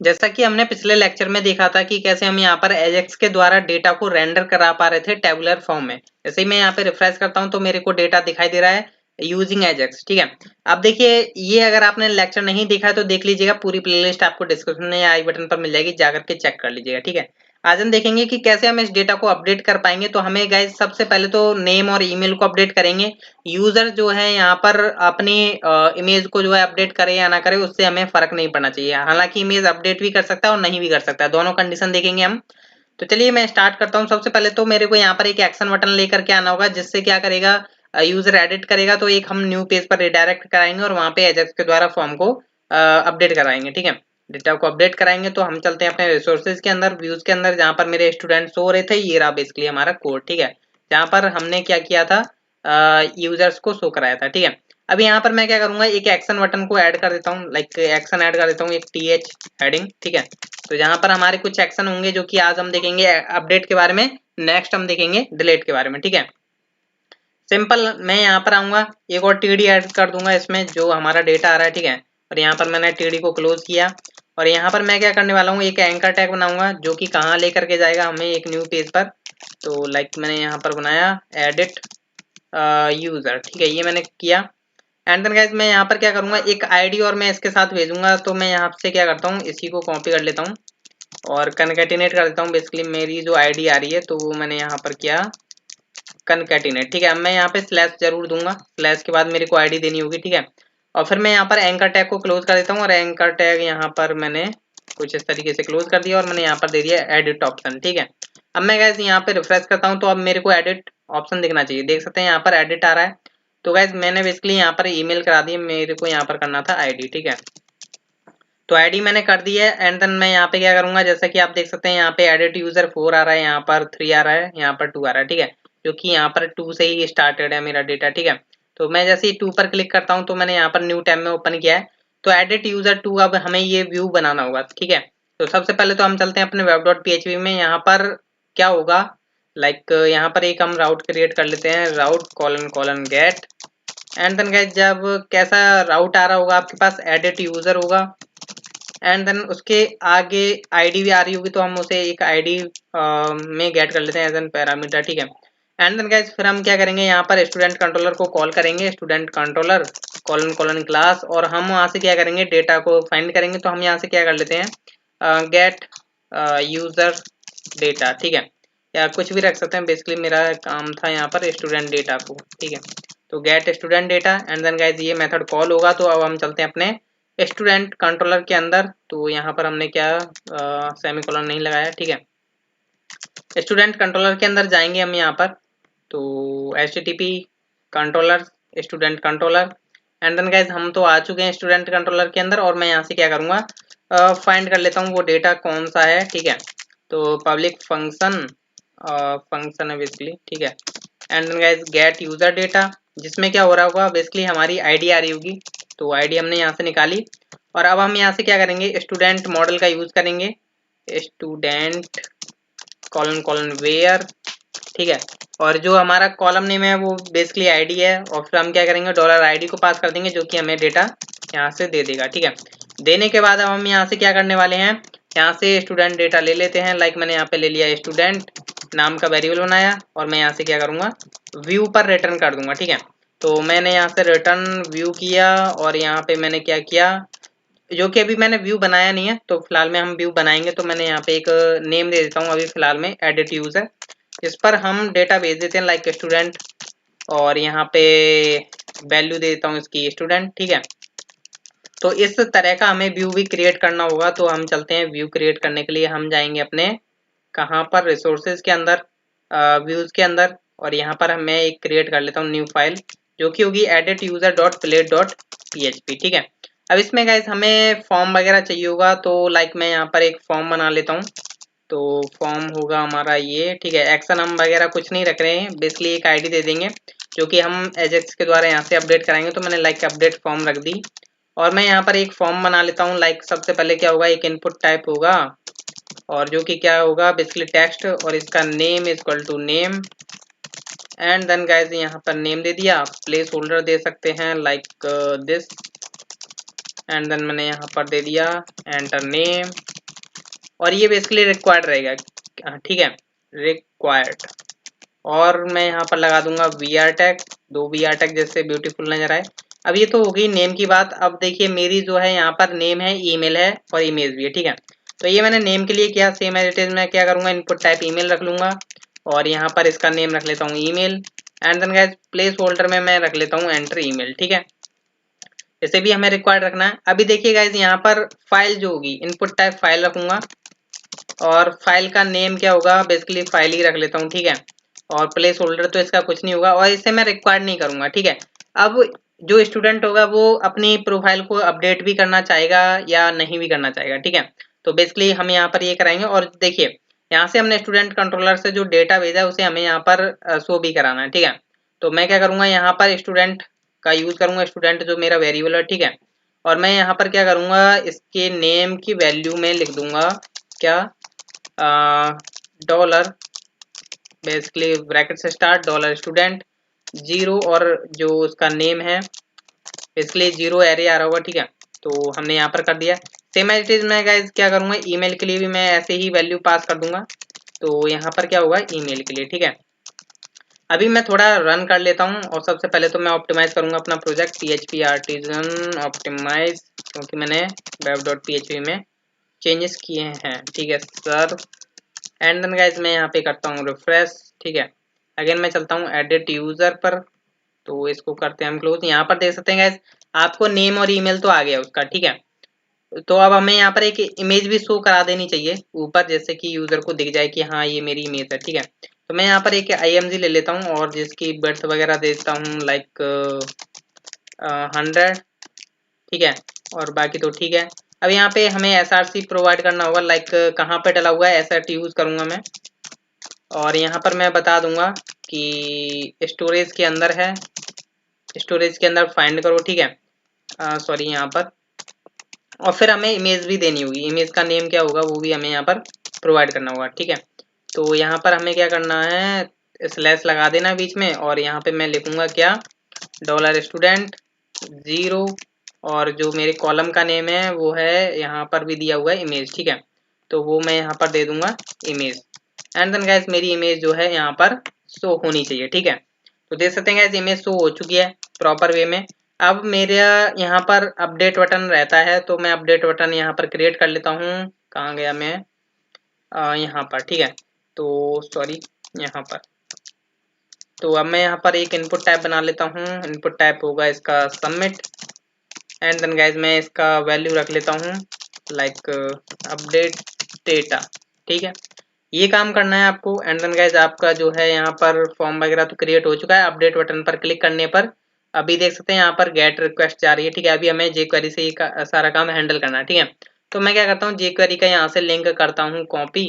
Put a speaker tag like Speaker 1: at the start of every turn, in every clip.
Speaker 1: जैसा कि हमने पिछले लेक्चर में देखा था कि कैसे हम यहाँ पर एजेक्स के द्वारा डेटा को रेंडर करा पा रहे थे टेबुलर फॉर्म में। जैसे ही मैं यहाँ पे रिफ्रेश करता हूँ तो मेरे को डेटा दिखाई दे रहा है यूजिंग एजेक्स, ठीक है। अब देखिए, ये अगर आपने लेक्चर नहीं देखा है तो देख लीजिएगा, पूरी प्लेलिस्ट आपको डिस्क्रिप्शन में या आई बटन पर मिल जाएगी, जाकर के चेक कर लीजिएगा, ठीक है। आज हम देखेंगे कि कैसे हम इस डेटा को अपडेट कर पाएंगे। तो हमें गाइस सबसे पहले तो नेम और ईमेल को अपडेट करेंगे। यूजर जो है यहाँ पर अपनी इमेज को जो है अपडेट करे या ना करे, उससे हमें फर्क नहीं पड़ना चाहिए। हालांकि इमेज अपडेट भी कर सकता है और नहीं भी कर सकता है, दोनों कंडीशन देखेंगे हम। तो चलिए मैं स्टार्ट करता हूँ। सबसे पहले तो मेरे को यहाँ पर एक एक्शन बटन लेकर के आना होगा, जिससे क्या करेगा, यूजर एडिट करेगा तो एक हम न्यू पेज पर रिडायरेक्ट कराएंगे और वहां पे एजेक्स के द्वारा फॉर्म को अपडेट कराएंगे, ठीक है। डेटा को अपडेट कराएंगे तो हम चलते हैं अपने रिसोर्सेज के अंदर, व्यूज के अंदर, जहां पर मेरे स्टूडेंट सो रहे थे। ये रहा बेसिकली हमारा कोड, ठीक है, जहां पर हमने क्या किया था, यूजर्स को शो कराया था, ठीक है। अब यहाँ पर मैं क्या करूंगा, एक एक्शन बटन को ऐड कर देता हूँ, लाइक एक्शन ऐड कर देता हूँ, एक टीएच हेडिंग, ठीक है। तो जहां पर हमारे कुछ एक्शन होंगे जो कि आज हम देखेंगे अपडेट के बारे में, नेक्स्ट हम देखेंगे डिलीट के बारे में, ठीक है। सिंपल, मैं यहाँ पर आऊंगा, एक और टीडी ऐड कर दूंगा इसमें जो हमारा डेटा आ रहा है, ठीक है। और यहाँ पर मैंने टीडी को क्लोज किया और यहाँ पर मैं क्या करने वाला हूँ, एक एंकर टैग बनाऊंगा जो कि कहाँ लेकर के जाएगा हमें, एक न्यू पेज पर। तो लाइक मैंने यहाँ पर बनाया एडिट यूजर, ठीक है, ये मैंने किया। एंड देन गाइस मैं यहाँ पर क्या करूंगा, एक आईडी और मैं इसके साथ भेजूंगा। तो मैं यहाँ से क्या करता हूँ, इसी को कॉपी कर लेता हूँ और कनकेटिनेट कर देता हूँ। बेसिकली मेरी जो आईडी आ रही है तो वो मैंने यहाँ पर किया कनकेटिनेट, ठीक है। अब मैं यहाँ पे स्लैश जरूर दूंगा, स्लैश के बाद मेरे को आईडी देनी होगी, ठीक है। और फिर मैं यहाँ पर एंकर टैग को क्लोज कर देता हूँ और एंकर टैग यहाँ पर मैंने कुछ इस तरीके से क्लोज कर दिया और मैंने यहाँ पर दे दिया एडिट ऑप्शन, ठीक है। अब मैं गाइस यहाँ पे रिफ्रेश करता हूँ तो अब मेरे को एडिट ऑप्शन दिखना चाहिए, देख सकते हैं यहाँ पर एडिट आ रहा है। तो गाइस मैंने बेसिकली यहाँ पर ईमेल करा दी, मेरे को यहाँ पर करना था आईडी, ठीक है। तो आईडी मैंने कर दी है। एंड देन मैं यहाँ पे क्या करूंगा, जैसा कि आप देख सकते हैं यहाँ पे एडिट यूजर 4 आ रहा है, यहाँ पर 3 आ रहा है, यहाँ पर 2 आ रहा है, ठीक है। जो कि यहाँ पर 2 से ही स्टार्टेड है मेरा डेटा, ठीक है। तो मैं जैसे ही 2 पर क्लिक करता हूँ तो मैंने यहाँ पर न्यू टैब में ओपन किया है। तो एडिट यूजर 2, अब हमें ये व्यू बनाना होगा, ठीक है। तो सबसे पहले तो हम चलते हैं अपने web.php में। यहाँ पर क्या होगा, लाइक यहाँ पर एक हम राउट क्रिएट कर लेते हैं, route colon colon get. And then guys जब कैसा राउट आ रहा होगा आपके पास, एडिट यूजर होगा। एंड देन उसके आगे आईडी भी आ रही होगी तो हम उसे एक आईडी में गेट कर लेते हैं एज एन पैरामीटर, ठीक है। एंड देन गाइस फिर हम क्या करेंगे, यहाँ पर स्टूडेंट कंट्रोलर को कॉल करेंगे, student controller colon colon class, और हम वहाँ से क्या करेंगे, डेटा को फाइंड करेंगे। तो हम यहाँ से क्या कर लेते हैं, गेट यूजर डेटा, ठीक है, या कुछ भी रख सकते हैं। बेसिकली मेरा काम था यहाँ पर स्टूडेंट डेटा को, ठीक है। तो get student data, and then guys ये मेथड कॉल होगा। तो अब हम चलते हैं अपने स्टूडेंट कंट्रोलर के अंदर। तो यहाँ पर हमने क्या सेमीकोलन नहीं लगाया, ठीक है। स्टूडेंट कंट्रोलर के अंदर जाएंगे हम यहाँ पर, तो http controller student controller. And then guys हम तो आ चुके हैं स्टूडेंट कंट्रोलर के अंदर और मैं यहाँ से क्या करूँगा, फाइंड कर लेता हूँ वो डेटा कौन सा है, ठीक है। तो पब्लिक फंक्शन फंक्शन है बेसिकली, ठीक है। And then guys get user data, जिसमें क्या हो रहा होगा, बेसिकली हमारी आईडी आ रही होगी। तो आईडी हमने यहाँ से निकाली और अब हम यहाँ से क्या करेंगे, स्टूडेंट मॉडल का यूज करेंगे, स्टूडेंट कॉलन कॉलन वेयर, ठीक है। और जो हमारा कॉलम नेम है वो बेसिकली आईडी है, और फिर हम क्या करेंगे, डॉलर आईडी को पास कर देंगे जो कि हमें डेटा यहाँ से दे देगा, ठीक है। देने के बाद अब हम यहाँ से क्या करने वाले हैं, यहाँ से स्टूडेंट डेटा ले लेते हैं। लाइक मैंने यहाँ पे ले लिया स्टूडेंट नाम का वेरिएबल बनाया और मैं यहाँ से क्या करूँगा, व्यू पर रिटर्न कर दूंगा, ठीक है। तो मैंने यहाँ से रिटर्न व्यू किया और यहाँ पे मैंने क्या किया, जो कि अभी मैंने व्यू बनाया नहीं है, तो फिलहाल में हम व्यू बनाएंगे। तो मैंने यहाँ पे एक नेम दे देता हूँ अभी फिलहाल में, एडिट यूजर। इस पर हम डेटा भेज देते हैं लाइक स्टूडेंट, और यहाँ पे वैल्यू दे देता हूँ इसकी स्टूडेंट, ठीक है। तो इस तरह का हमें व्यू भी क्रिएट करना होगा। तो हम चलते हैं व्यू क्रिएट करने के लिए, हम जाएंगे अपने कहाँ पर, रिसोर्सेज के अंदर, व्यूज के अंदर, और यहाँ पर मैं एक क्रिएट कर लेता हूँ न्यू फाइल जो कि होगी edit user dot plate dot php, ठीक है। अब इसमें गाइस हमें फॉर्म वगैरह चाहिए होगा। तो लाइक मैं यहाँ पर एक फॉर्म बना लेता हूँ। तो फॉर्म होगा हमारा ये, ठीक है। एक्शन हम वगैरह कुछ नहीं रख रहे हैं, बेसिकली एक आईडी दे देंगे जो कि हम एजेक्स के द्वारा यहाँ से अपडेट कराएंगे। तो मैंने लाइक अपडेट फॉर्म रख दी और मैं यहाँ पर एक फॉर्म बना लेता हूँ। लाइक सबसे पहले क्या होगा, एक इनपुट टाइप होगा और जो कि क्या होगा, बेसिकली टेक्स्ट, और इसका name is equal to name. And then guys यहाँ पर नेम दे दिया, प्लेस होल्डर दे सकते हैं लाइक दिस। एंड देन मैंने यहाँ पर दे दिया एंटर नेम। और ये बेसिकली रिक्वायर्ड रहेगा, ठीक है, रिक्वायर्ड। और मैं यहाँ पर लगा दूंगा वीआर टैग, 2 वीआर टैग जैसे ब्यूटीफुल नजर आए। अब ये तो हो गई नेम की बात। अब देखिए मेरी जो है यहाँ पर नेम है, ईमेल है और इमेज भी है, ठीक है। तो ये मैंने नेम के लिए किया, सेम एज इट इज मैं क्या करूंगा, इनपुट टाइप ईमेल रख लूंगा और यहाँ पर इसका नेम रख लेता हूँ email. And then guys placeholder में मैं रख लेता हूँ एंटर ईमेल, ठीक है। इसे भी हमें रिक्वायर्ड रखना है। अभी देखिए गाइस यहाँ पर फाइल जो होगी, इनपुट टाइप फाइल रखूंगा और फाइल का नेम क्या होगा, बेसिकली फाइल ही रख लेता हूँ, ठीक है। और प्लेस होल्डर तो इसका कुछ नहीं होगा और इसे मैं रिक्वायर्ड नहीं करूंगा, ठीक है। अब जो स्टूडेंट होगा वो अपनी प्रोफाइल को अपडेट भी करना चाहेगा या नहीं भी करना चाहेगा, ठीक है। तो बेसिकली हम यहाँ पर ये कराएंगे। और देखिए यहाँ से हमने स्टूडेंट कंट्रोलर से जो डेटा भेजा है उसे हमें यहाँ पर शो भी कराना है, ठीक है। तो मैं क्या करूंगा, यहाँ पर स्टूडेंट का यूज करूंगा, स्टूडेंट जो मेरा वेरिएबल है, ठीक है। और मैं यहाँ पर क्या करूंगा, इसके नेम की वैल्यू में लिख दूंगा क्या, डॉलर, बेसिकली ब्रैकेट से स्टार्ट डॉलर स्टूडेंट 0 और जो उसका नेम है बेसिकली 0 एरे आ रहा होगा, ठीक है। तो हमने यहाँ पर कर दिया। सेम एज इट इज मैं गाइस क्या करूंगा, ईमेल के लिए भी मैं ऐसे ही वैल्यू पास कर दूंगा। तो यहाँ पर क्या होगा, ईमेल के लिए, ठीक है। अभी मैं थोड़ा रन कर लेता हूँ और सबसे पहले तो मैं ऑप्टिमाइज करूंगा अपना प्रोजेक्ट PHP आर्टिजन ऑप्टिमाइज, क्योंकि मैंने web.php में चेंजेस किए हैं, ठीक है सर। एंड देन गाइस मैं यहाँ पे करता हूँ रिफ्रेश, ठीक है। अगेन मैं चलता हूँ एडिट यूजर पर, तो इसको करते हैं हम क्लोज। यहाँ पर देख सकते हैं गाइस आपको नेम और ईमेल तो आ गया उसका, ठीक है। तो अब हमें यहाँ पर एक इमेज भी शो करा देनी चाहिए ऊपर, जैसे कि यूजर को दिख जाए कि हाँ ये मेरी इमेज है, ठीक है। तो मैं यहाँ पर एक IMG ले लेता हूँ और जिसकी बर्थ वगैरह देता हूँ लाइक 100, ठीक है। और बाकी तो ठीक है। अब यहाँ पे हमें SRC प्रोवाइड करना होगा, लाइक कहाँ पे डला हुआ है SRT यूज करूंगा मैं। और यहाँ पर मैं बता दूंगा कि स्टोरेज के अंदर है, स्टोरेज के अंदर फाइंड करो, ठीक है। सॉरी यहाँ पर। और फिर हमें इमेज भी देनी होगी, इमेज का नेम क्या होगा वो भी हमें यहाँ पर प्रोवाइड करना होगा, ठीक है। तो यहाँ पर हमें क्या करना है, स्लैश लगा देना बीच में और यहाँ पे मैं लिखूंगा क्या, डॉलर स्टूडेंट 0 और जो मेरे कॉलम का नेम है वो है, यहाँ पर भी दिया हुआ है इमेज, ठीक है। तो वो मैं यहाँ पर दे दूंगा इमेज। एंड देन गाइस मेरी इमेज जो है यहाँ पर शो होनी चाहिए, ठीक है। तो देख सकते हैं गाइस इमेज शो हो चुकी है प्रॉपर वे में। अब मेरे यहाँ पर अपडेट बटन रहता है, तो मैं अपडेट बटन यहाँ पर क्रिएट कर लेता हूँ। कहाँ गया मैं, यहाँ पर, ठीक है। तो सॉरी यहाँ पर। तो अब मैं यहाँ पर एक इनपुट टाइप बना लेता हूँ, इनपुट टाइप होगा इसका सबमिट। एंड देन गाइस मैं इसका वैल्यू रख लेता हूँ लाइक अपडेट डेटा, ठीक है। ये काम करना है आपको। एंड देन गाइस आपका जो है यहाँ पर फॉर्म वगैरह तो क्रिएट हो चुका है। अपडेट बटन पर क्लिक करने पर अभी देख सकते हैं यहाँ पर गेट रिक्वेस्ट जा रही है, ठीक है। अभी हमें jQuery से ये सारा काम हैंडल करना है, ठीक है। तो मैं क्या करता हूँ, jQuery का यहाँ से लिंक करता हूँ कॉपी।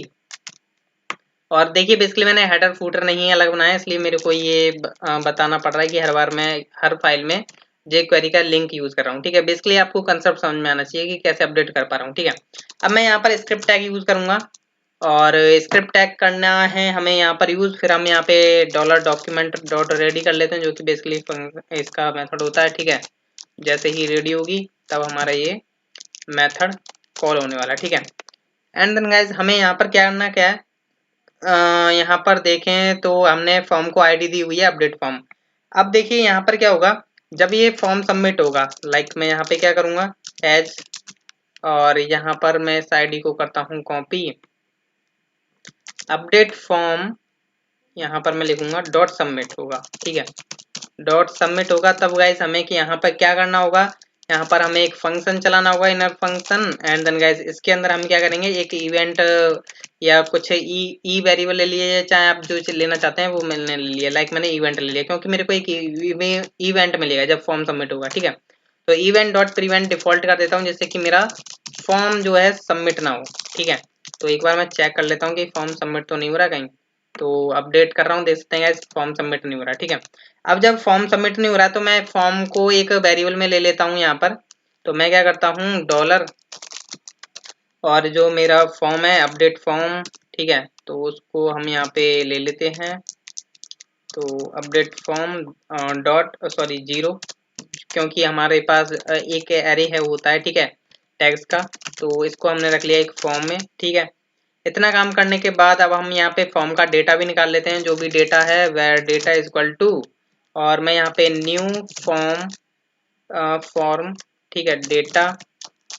Speaker 1: और देखिए बेसिकली मैंने हेडर फूटर नहीं अलग बनाया, इसलिए मेरे को ये बताना पड़ रहा है कि हर बार मैं हर फाइल में jQuery का लिंक यूज कर रहा हूँ, ठीक है। बेसिकली आपको कंसेप्ट समझ में आना चाहिए कि कैसे अपडेट कर पा रहा हूँ, ठीक है। अब मैं यहाँ पर स्क्रिप्ट टैग यूज करूंगा और स्क्रिप्ट टैग करना है हमें यहाँ पर यूज। फिर हम यहाँ पे $document.ready कर लेते हैं, जो कि बेसिकली इसका मेथड होता है, ठीक है। जैसे ही रेडी होगी तब हमारा ये मेथड कॉल होने वाला है, ठीक है। एंड देन गाइज हमें यहाँ पर क्या करना क्या है, यहाँ पर देखें तो हमने फॉर्म को आईडी दी हुई है अपडेट फॉर्म। अब देखिए यहाँ पर क्या होगा, जब ये फॉर्म सबमिट होगा, लाइक मैं यहाँ पे क्या करूंगा एज, और यहाँ पर मैं इस आईडी को करता हूँ कॉपी, अपडेट फॉर्म यहाँ पर मैं लिखूंगा डॉट सबमिट होगा, ठीक है। डॉट सबमिट होगा तब गाइस हमें कि यहाँ पर क्या करना होगा, यहाँ पर हमें एक फंक्शन चलाना होगा, inner function. And then guys इसके अंदर हम क्या करेंगे, एक इवेंट या कुछ ई वेरिएबल ले लिए, चाहे आप जो लेना चाहते हैं वो मैंने ले लिया। लाइक मैंने इवेंट ले लिया क्योंकि मेरे को एक इवेंट मिलेगा जब फॉर्म सबमिट होगा, ठीक है। तो इवेंट डॉट प्रिवेंट डिफॉल्ट कर देता हूँ, जिससे कि मेरा फॉर्म जो है सबमिट ना हो, ठीक है। तो एक बार मैं चेक कर लेता हूँ कि फॉर्म सबमिट तो नहीं हो रहा कहीं। तो अपडेट कर रहा हूँ, देख सकते हैं गाइस फॉर्म सबमिट नहीं हो रहा, ठीक है। अब जब फॉर्म सबमिट नहीं हो रहा तो मैं फॉर्म को एक वेरिएबल में ले लेता हूँ यहाँ पर। तो मैं क्या करता हूँ डॉलर, और जो मेरा फॉर्म है अपडेट फॉर्म, ठीक है, तो उसको हम यहाँ पे ले लेते हैं। तो अपडेट फॉर्म डॉट सॉरी 0, क्योंकि हमारे पास एक एरे है होता है, ठीक है, टैग्स का। तो इसको हमने रख लिया एक फॉर्म में, ठीक है। इतना काम करने के बाद अब हम यहाँ पे फॉर्म का डेटा भी निकाल लेते हैं। जो भी डेटा है var data is equal to, और मैं यहाँ पे न्यू फॉर्म ठीक है डेटा,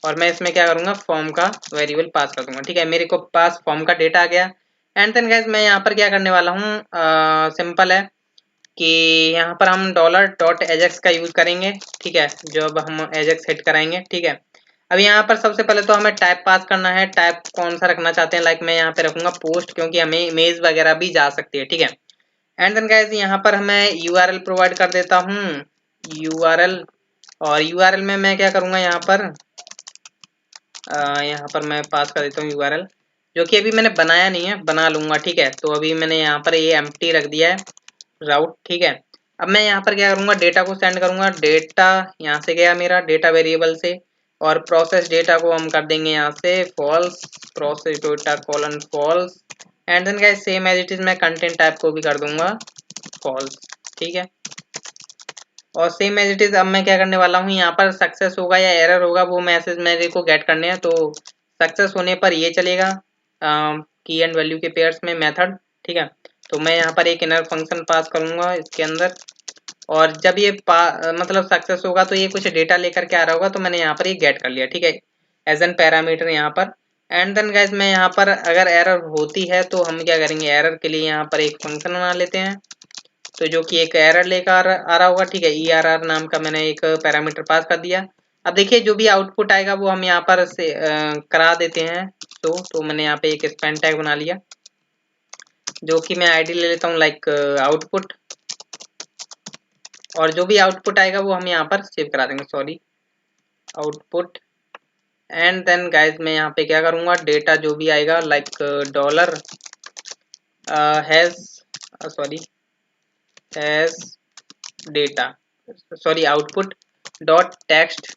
Speaker 1: और मैं इसमें क्या करूँगा फॉर्म का वेरिएबल पास कर दूंगा। ठीक है, मेरे को पास फॉर्म का डेटा आ गया। एंड देन गाइस मैं यहाँ पर क्या करने वाला हूँ, सिंपल है कि यहाँ पर हम डॉलर डॉट एजेक्स का यूज करेंगे। ठीक है, जब हम एजेक्स हिट कराएंगे। ठीक है, अब यहाँ पर सबसे पहले तो हमें टाइप पास करना है। टाइप कौन सा रखना चाहते हैं, लाइक मैं यहाँ पे रखूंगा पोस्ट, क्योंकि हमें इमेज वगैरह भी जा सकती है। ठीक है, एंड देन गाइस यहाँ पर मैं यूआरएल प्रोवाइड कर देता हूँ, यूआरएल। और यूआरएल में मैं क्या करूँगा यहाँ पर मैं पास कर देता हूँ यूआरएल, जो कि अभी मैंने बनाया नहीं है, बना लूंगा। ठीक है, तो अभी मैंने यहाँ पर ये एम्प्टी रख दिया है राउट। ठीक है, अब मैं यहाँ पर क्या करूँगा डेटा को सेंड करूँगा। डेटा यहाँ से गया मेरा डेटा वेरिएबल से, और प्रोसेस डेटा को हम कर देंगे यहाँ से false, process data colon false. And then guys same as it is मैं कंटेंट टाइप को भी कर दूंगा फॉल्स। ठीक है, और सेम एज इट इज अब मैं क्या करने वाला हूँ, यहाँ पर सक्सेस होगा या एरर होगा वो मैसेज मेरे को गेट करने हैं। तो सक्सेस होने पर ये चलेगा की एंड वैल्यू के पेयर्स में मेथड। ठीक है, तो मैं यहाँ पर एक इनर फंक्शन पास करूंगा इसके अंदर, और जब ये मतलब सक्सेस होगा तो ये कुछ डेटा लेकर के आ रहा होगा, तो मैंने यहाँ पर ये गेट कर लिया। ठीक है, एज एन पैरामीटर यहाँ पर। एंड देन गाइज मैं यहाँ पर अगर एरर होती है तो हम क्या करेंगे, एरर के लिए यहाँ पर एक फंक्शन बना लेते हैं, तो जो कि एक एरर लेकर आ रहा होगा। ठीक है, ERR नाम का मैंने एक पैरामीटर पास कर दिया। अब देखिए जो भी आउटपुट आएगा वो हम यहाँ पर से करा देते हैं। तो मैंने यहाँ पे एक स्पेन टैग बना लिया, जो कि मैं आईडी ले लेता हूँ लाइक आउटपुट, और जो भी आउटपुट आएगा वो हम यहाँ पर सेव करा देंगे, sorry output. And then guys मैं यहाँ पे क्या करूँगा, डेटा जो भी आएगा like dollar has sorry has data sorry output dot text.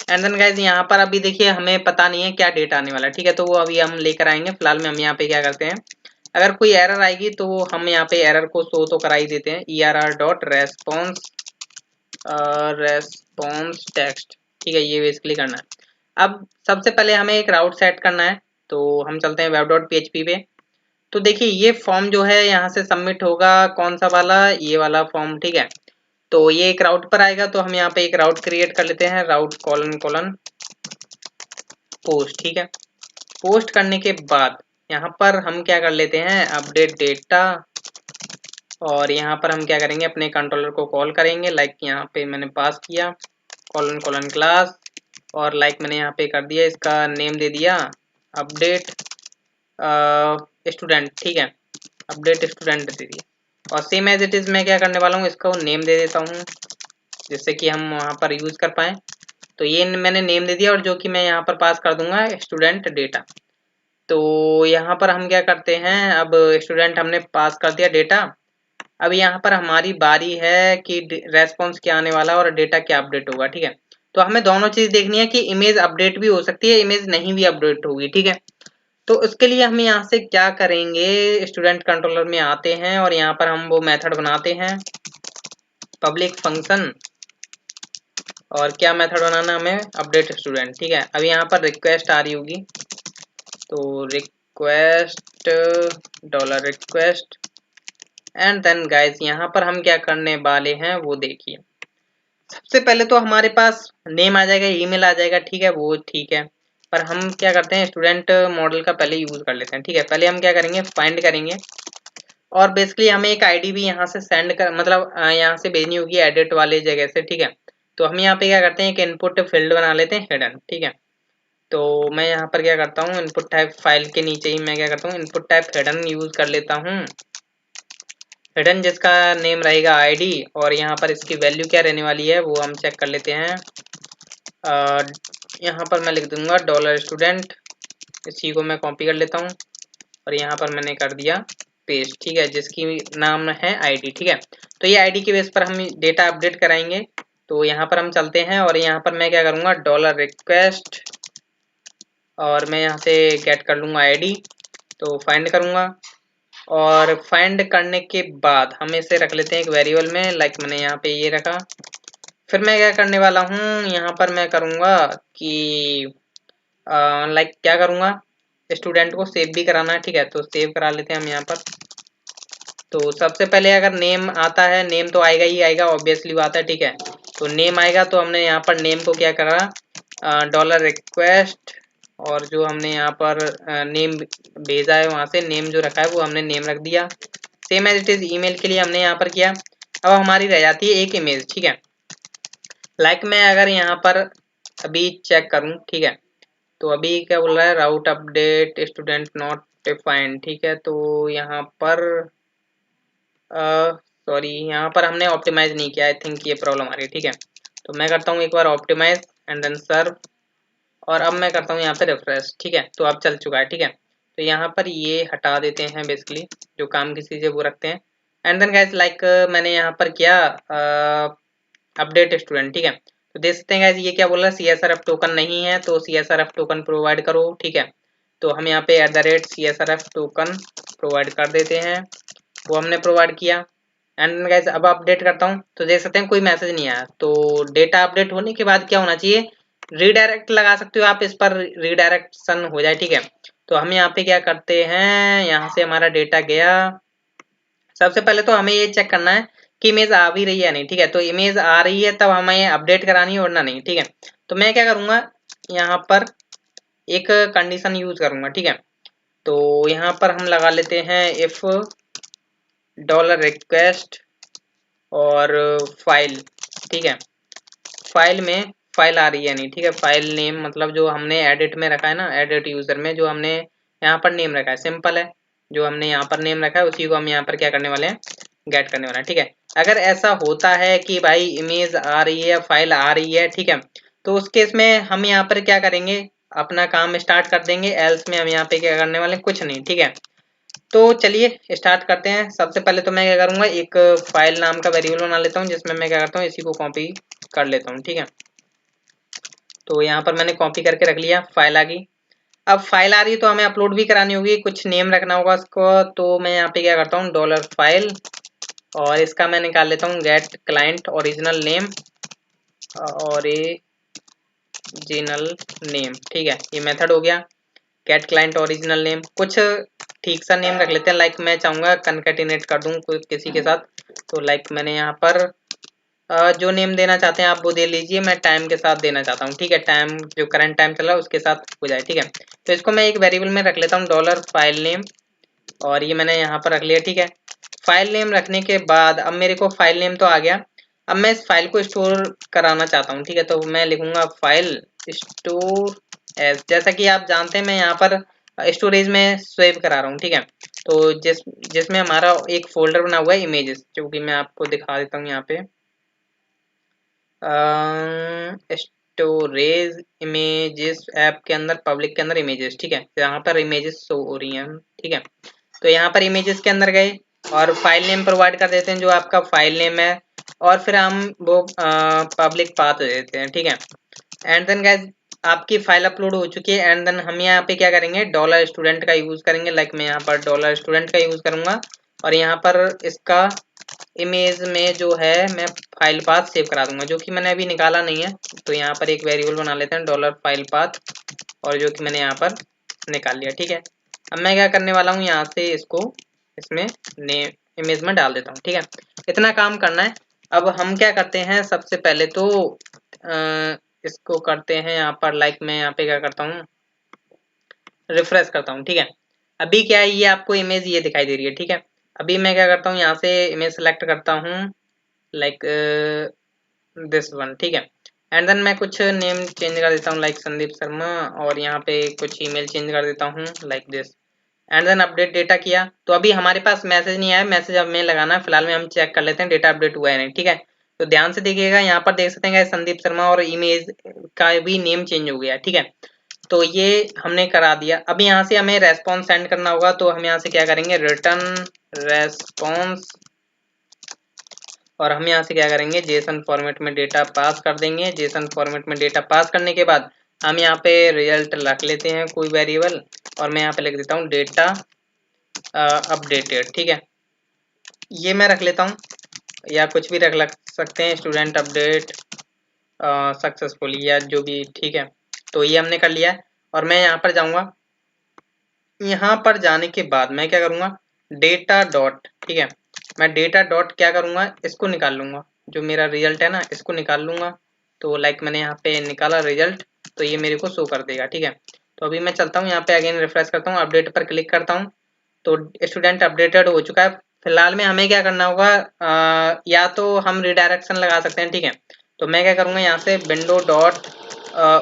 Speaker 1: And then guys यहाँ पर अभी देखिए हमें पता नहीं है क्या डेटा आने वाला है। ठीक है, तो वो अभी हम लेकर आएंगे। फिलहाल में हम यहाँ पे क्या करते हैं, अगर कोई एरर आएगी तो हम यहाँ पे एरर को शो तो करा ही देते हैं, ERR dot response response text. ठीक है, ये बेसिकली करना है। अब सबसे पहले हमें एक राउट सेट करना है, तो हम चलते हैं web डॉट php पे। तो देखिए ये फॉर्म जो है यहाँ से सबमिट होगा, कौन सा वाला, ये वाला फॉर्म। ठीक है, तो ये एक राउट पर आएगा, तो हम यहाँ पे एक राउट क्रिएट कर लेते हैं, राउट कॉलन कॉलन पोस्ट। ठीक है, पोस्ट करने के बाद यहाँ पर हम क्या कर लेते हैं, अपडेट डेटा, और यहाँ पर हम क्या करेंगे अपने कंट्रोलर को कॉल करेंगे, लाइक यहाँ पे मैंने पास किया कॉलन कॉलन क्लास, और लाइक मैंने यहाँ पे कर दिया, इसका नेम दे दिया अपडेट स्टूडेंट। ठीक है, अपडेट स्टूडेंट दे दिया, और सेम एज इट इज मैं क्या करने वाला हूँ, इसका नेम दे देता हूँ जिससे कि हम वहाँ पर यूज कर पाए। तो ये मैंने नेम दे दिया, और जो कि मैं यहाँ पर पास कर दूंगा स्टूडेंट डेटा। तो यहाँ पर हम क्या करते हैं, अब स्टूडेंट हमने पास कर दिया डेटा। अब यहाँ पर हमारी बारी है कि रेस्पॉन्स क्या आने वाला और डेटा क्या अपडेट होगा। ठीक है, तो हमें दोनों चीज देखनी है कि इमेज अपडेट भी हो सकती है, इमेज नहीं भी अपडेट होगी। ठीक है, तो उसके लिए हम यहाँ से क्या करेंगे, स्टूडेंट कंट्रोलर में आते हैं, और यहाँ पर हम वो मेथड बनाते हैं पब्लिक फंक्शन, और क्या मेथड बनाना हमें, अपडेट स्टूडेंट। ठीक है, अब यहाँ पर रिक्वेस्ट आ रही होगी, तो request dollar request. And then guys यहाँ पर हम क्या करने वाले हैं वो देखिए। सबसे पहले तो हमारे पास नेम आ जाएगा, ईमेल आ जाएगा। ठीक है, वो ठीक है, पर हम क्या करते हैं स्टूडेंट मॉडल का पहले यूज कर लेते हैं। ठीक है, पहले हम क्या करेंगे, फाइंड करेंगे, और बेसिकली हमें एक आईडी भी यहाँ से सेंड कर मतलब यहाँ से भेजनी होगी एडिट वाले जगह से। ठीक है, तो हम यहाँ पे क्या करते हैं, एक इनपुट फील्ड बना लेते हैं हिडन। ठीक है, तो मैं यहाँ पर क्या करता हूँ, इनपुट टाइप फाइल के नीचे ही मैं क्या करता हूँ, इनपुट टाइप हिडन यूज कर लेता हूँ, हिडन जिसका नेम रहेगा आईडी, और यहाँ पर इसकी वैल्यू क्या रहने वाली है वो हम चेक कर लेते हैं। यहाँ पर मैं लिख दूंगा डॉलर स्टूडेंट, इसी को मैं कॉपी कर लेता हूँ, और यहाँ पर मैंने कर दिया पेस्ट। ठीक है, जिसकी नाम है आईडी। ठीक है, तो ये आईडी के बेस पर हम डेटा अपडेट कराएंगे। तो यहाँ पर हम चलते हैं, और यहाँ पर मैं क्या करूँगा, डॉलर रिक्वेस्ट, और मैं यहाँ से गेट कर लूँगा आईडी, तो फाइंड करूँगा, और फाइंड करने के बाद हम इसे रख लेते हैं एक वेरिएबल में, लाइक मैंने यहाँ पे ये रखा। फिर मैं क्या करने वाला हूँ, यहाँ पर मैं करूँगा कि लाइक क्या करूँगा, स्टूडेंट को सेव भी कराना है, ठीक है। तो सेव करा लेते हैं हम यहाँ पर। तो सबसे पहले अगर नेम आता है, नेम तो आएगा ही आएगा, ऑब्वियसली बात है, ठीक है। तो नेम आएगा तो हमने यहाँ पर नेम को क्या करा, डॉलर रिक्वेस्ट, और जो हमने यहाँ पर नेम भेजा है वहाँ से नेम जो रखा है वो हमने नेम रख दिया। Same as it is email के लिए हमने यहाँ पर किया। अब हमारी रह जाती है एक इमेज, ठीक है। लाइक मैं अगर यहाँ पर अभी चेक करूँ, ठीक है, तो अभी क्या बोल रहा है, राउट अपडेट स्टूडेंट नॉट डिफाइंड, ठीक है। तो यहाँ पर सॉरी, यहाँ पर हमने ऑप्टिमाइज नहीं किया, आई थिंक ये प्रॉब्लम आ रही है, ठीक है। तो मैं करता हूँ एक बार ऑप्टिमाइज एंड देन सर्व, और अब मैं करता हूँ यहाँ पे रिफ्रेश, ठीक है। तो अब चल चुका है, ठीक है। तो यहाँ पर ये हटा देते हैं, बेसिकली जो काम की चीज़ है वो रखते हैं। एंड देन गाइज लाइक मैंने यहाँ पर किया अपडेट स्टूडेंट, ठीक है। तो देख सकते हैं गाइज ये क्या बोल रहा है, CSRF टोकन नहीं है, तो CSRF टोकन प्रोवाइड करो, ठीक है। तो हम यहाँ पे @CSRF टोकन प्रोवाइड कर देते हैं, वो हमने प्रोवाइड किया। एंड गाइज अब अपडेट करता हूँ तो देख सकते हैं कोई मैसेज नहीं आया। तो डेटा अपडेट होने के बाद क्या होना चाहिए, रीडायरेक्ट लगा सकते हो आप, इस पर रीडायरेक्शन हो जाए, ठीक है। तो हम यहाँ पे क्या करते हैं, यहाँ से हमारा डेटा गया। सबसे पहले तो हमें ये चेक करना है कि इमेज आ भी रही है नहीं, ठीक है। तो इमेज आ रही है तब हमें अपडेट करानी है, वरना नहीं, ठीक है। तो मैं क्या करूँगा, यहाँ पर एक कंडीशन यूज करूँगा, ठीक है। तो यहाँ पर हम लगा लेते हैं इफ डॉलर रिक्वेस्ट और फाइल, ठीक है। फाइल में फाइल आ रही है नहीं, ठीक है। फाइल नेम मतलब जो हमने एडिट में रखा है ना, एडिट यूजर में जो हमने यहाँ पर नेम रखा है, सिंपल है, जो हमने यहाँ पर नेम रखा है उसी को हम यहाँ पर क्या करने वाले हैं, गेट करने वाले हैं, ठीक है। अगर ऐसा होता है कि भाई इमेज आ रही है, फाइल आ रही है, ठीक है, तो उस केस में हम यहाँ पर क्या करेंगे, अपना काम स्टार्ट कर देंगे। एल्स में हम यहाँ पे क्या करने वाले, कुछ नहीं, ठीक है। तो चलिए स्टार्ट करते हैं। सबसे पहले तो मैं क्या करूँगा, एक फाइल नाम का वेरिएबल बना लेता हूँ, जिसमें मैं क्या करता हूँ, इसी को कॉपी कर लेता हूँ, ठीक है। तो यहाँ पर मैंने कॉपी करके रख लिया, फाइल आ गई। अब फाइल आ रही है तो हमें अपलोड भी करानी होगी, कुछ नेम रखना होगा उसको। तो मैं यहाँ पे क्या करता हूँ, डॉलर फाइल, और इसका मैं निकाल लेता हूँ get client original name original name, ठीक है। ये मेथड हो गया, गेट क्लाइंट ओरिजिनल नेम। कुछ ठीक सा नेम रख लेते हैं, लाइक मैं चाहूँगा कनकेटिनेट कर दूँ किसी के साथ। तो लाइक मैंने यहाँ पर जो नेम देना चाहते हैं आप वो दे लीजिए, मैं टाइम के साथ देना चाहता हूँ, ठीक है। टाइम जो करंट टाइम चल रहा है उसके साथ हो जाए, ठीक है। तो इसको मैं एक वेरिएबल में रख लेता हूँ, डॉलर फाइल नेम, और ये मैंने यहाँ पर रख लिया, ठीक है। फाइल नेम रखने के बाद अब मेरे को फाइल नेम तो आ गया। अब मैं इस फाइल को स्टोर कराना चाहता हूँ, ठीक है। तो मैं लिखूंगा फाइल स्टोर एज, जैसा कि आप जानते हैं मैं यहाँ पर स्टोरेज में सेव करा रहा हूँ, ठीक है। तो जिसमें हमारा एक फोल्डर बना हुआ है इमेजेस, जो कि मैं आपको दिखा देता हूँ यहाँ पे। स्टोरेज इमेजेस ऐप के अंदर, पब्लिक के अंदर इमेजेस, ठीक है। यहाँ पर इमेजेस शो हो रही हैं, ठीक है। तो यहाँ पर इमेजेस के अंदर गए और फाइल नेम प्रोवाइड कर देते हैं जो आपका फाइल नेम है, और फिर हम वो पब्लिक पाथ दे देते हैं, ठीक है। एंड देन गाइज आपकी फाइल अपलोड हो चुकी है। एंड देन हम यहाँ पे क्या करेंगे, डॉलर स्टूडेंट का यूज करेंगे। लाइक मैं यहाँ पर डॉलर स्टूडेंट का यूज करूंगा, और यहाँ पर इसका इमेज में जो है मैं फाइल पाथ सेव करा दूंगा, जो कि मैंने अभी निकाला नहीं है। तो यहाँ पर एक वेरिएबल बना लेते हैं, डॉलर फाइल पाथ, और जो कि मैंने यहाँ पर निकाल लिया, ठीक है। अब मैं क्या करने वाला हूँ, यहाँ से इसको इसमें नेम इमेज में डाल देता हूँ, ठीक है। इतना काम करना है। अब हम क्या करते हैं, सबसे पहले तो इसको करते हैं यहाँ पर, लाइक मैं यहाँ पे क्या करता हूँ, रिफ्रेश करता हूँ, ठीक है। अभी क्या है, ये आपको इमेज ये दिखाई दे रही है, ठीक है। अभी मैं क्या करता हूँ, यहाँ से इमेज सेलेक्ट करता हूँ, लाइक दिस वन, ठीक है। एंड देन मैं कुछ नेम चेंज कर देता हूँ, लाइक संदीप शर्मा, और यहाँ पे कुछ ईमेल चेंज कर देता हूँ, like this. And then update data किया, तो अभी हमारे पास मैसेज नहीं आया, मैसेज अब में लगाना है। फिलहाल में हम चेक कर लेते हैं डेटा अपडेट हुआ है नहीं, ठीक है। तो ध्यान से देखिएगा, यहाँ पर देख सकते हैं संदीप शर्मा, और इमेज का भी नेम चेंज हो गया, ठीक है। तो ये हमने करा दिया। अब यहाँ से हमें रेस्पॉन्स सेंड करना होगा, तो हम यहाँ से क्या करेंगे, रिटर्न रेस्पॉन्स, और हम यहाँ से क्या करेंगे, जेसन फॉर्मेट में डेटा पास कर देंगे। जेसन फॉर्मेट में डेटा पास करने के बाद हम यहाँ पे रिजल्ट रख लेते हैं कोई वेरिएबल, और मैं यहाँ पे लिख देता हूँ डेटा अपडेटेड, ठीक है। ये मैं रख लेता हूँ, या कुछ भी रख सकते हैं, स्टूडेंट अपडेट सक्सेसफुली, या जो भी, ठीक है। तो ये हमने कर लिया है, और मैं यहाँ पर जाऊँगा यहाँ पर जाने के बाद मैं क्या करूंगा, डेटा डॉट, ठीक है, मैं डेटा डॉट क्या करूंगा, इसको निकाल लूंगा, जो मेरा रिजल्ट है ना इसको निकाल लूंगा। तो लाइक मैंने यहाँ पे निकाला रिजल्ट, तो ये मेरे को शो कर देगा, ठीक है। तो अभी मैं चलता हूँ यहाँ पे, अगेन रिफ्रेश करता हूँ, अपडेट पर क्लिक करता हूँ, तो स्टूडेंट अपडेटेड हो चुका है। फिलहाल में हमें क्या करना होगा, या तो हम रिडायरेक्शन लगा सकते हैं, ठीक है। तो मैं क्या करूँगा, यहाँ से विंडो डॉट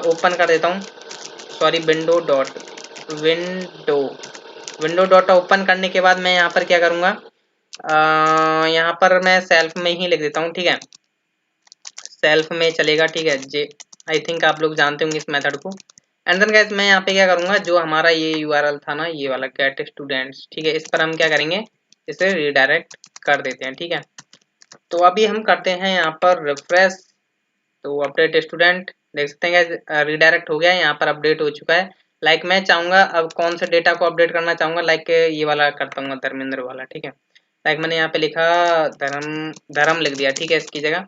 Speaker 1: ओपन कर देता हूँ, सॉरी विंडो डॉट ओपन करने के बाद मैं यहाँ पर क्या करूँगा, यहाँ पर मैं सेल्फ में ही लिख देता हूँ, ठीक है, सेल्फ में चलेगा, ठीक है। जे आई थिंक आप लोग जानते होंगे इस मेथड को। एंड देन गाइस मैं यहाँ पे क्या करूँगा, जो हमारा ये यूआरएल था ना, ये वाला गेट स्टूडेंट्स, ठीक है, इस पर हम क्या करेंगे, इसे रिडायरेक्ट कर देते हैं, ठीक है। तो अभी हम करते हैं यहाँ पर रिफ्रेश, तो अपडेट स्टूडेंट देख सकते हैं रिडायरेक्ट हो गया है, यहाँ पर अपडेट हो चुका है। लाइक मैं चाहूंगा अब कौन से डेटा को अपडेट करना चाहूंगा, लाइक ये वाला करता हूँ, धर्मेंद्र वाला, ठीक है। लाइक मैंने यहाँ पे लिखा धर्म लिख दिया, ठीक है, इसकी जगह,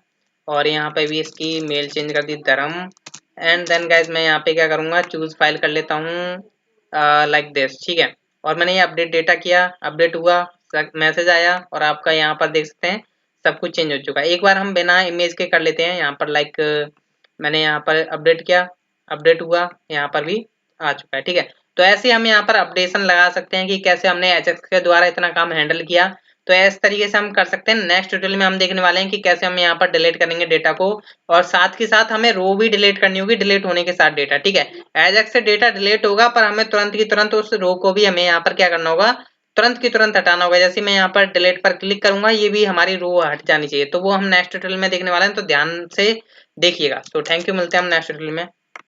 Speaker 1: और यहाँ पे भी इसकी मेल चेंज कर दी धर्म। एंड देन गाइज मैं यहाँ पे क्या करूँगा, चूज फाइल कर लेता हूँ लाइक दिस, ठीक है। और मैंने ये अपडेट डेटा किया, अपडेट हुआ, मैसेज आया, और आपका यहाँ पर देख सकते हैं सब कुछ चेंज हो चुका है। एक बार हम बिना इमेज के कर लेते हैं, यहाँ पर लाइक मैंने यहाँ पर अपडेट किया, अपडेट हुआ, यहाँ पर भी आ चुका है, ठीक है। तो ऐसे हम यहाँ पर अपडेशन लगा सकते हैं कि कैसे हमने एजेक्स के द्वारा इतना काम हैंडल किया। तो इस तरीके से हम कर सकते हैं। नेक्स्ट ट्यूटोरियल में हम देखने वाले हैं कि कैसे हम यहाँ पर डिलीट करेंगे डेटा को, और साथ के साथ हमें रो भी डिलीट करनी होगी, डिलीट होने के साथ डेटा, ठीक है। एजेक्स से डेटा डिलीट होगा, पर हमें तुरंत की तुरंत उस रो को भी हमें यहाँ पर क्या करना होगा, तुरंत की तुरंत हटाना होगा। जैसे मैं यहाँ पर डिलीट पर क्लिक करूंगा, ये भी हमारी रो हट जानी चाहिए, तो वो हम नेक्स्ट ट्यूटोरियल में देखने वाले हैं, तो ध्यान से देखिएगा। तो थैंक यू, मिलते हैं हम नेक्स्ट ट्यूटोरियल में।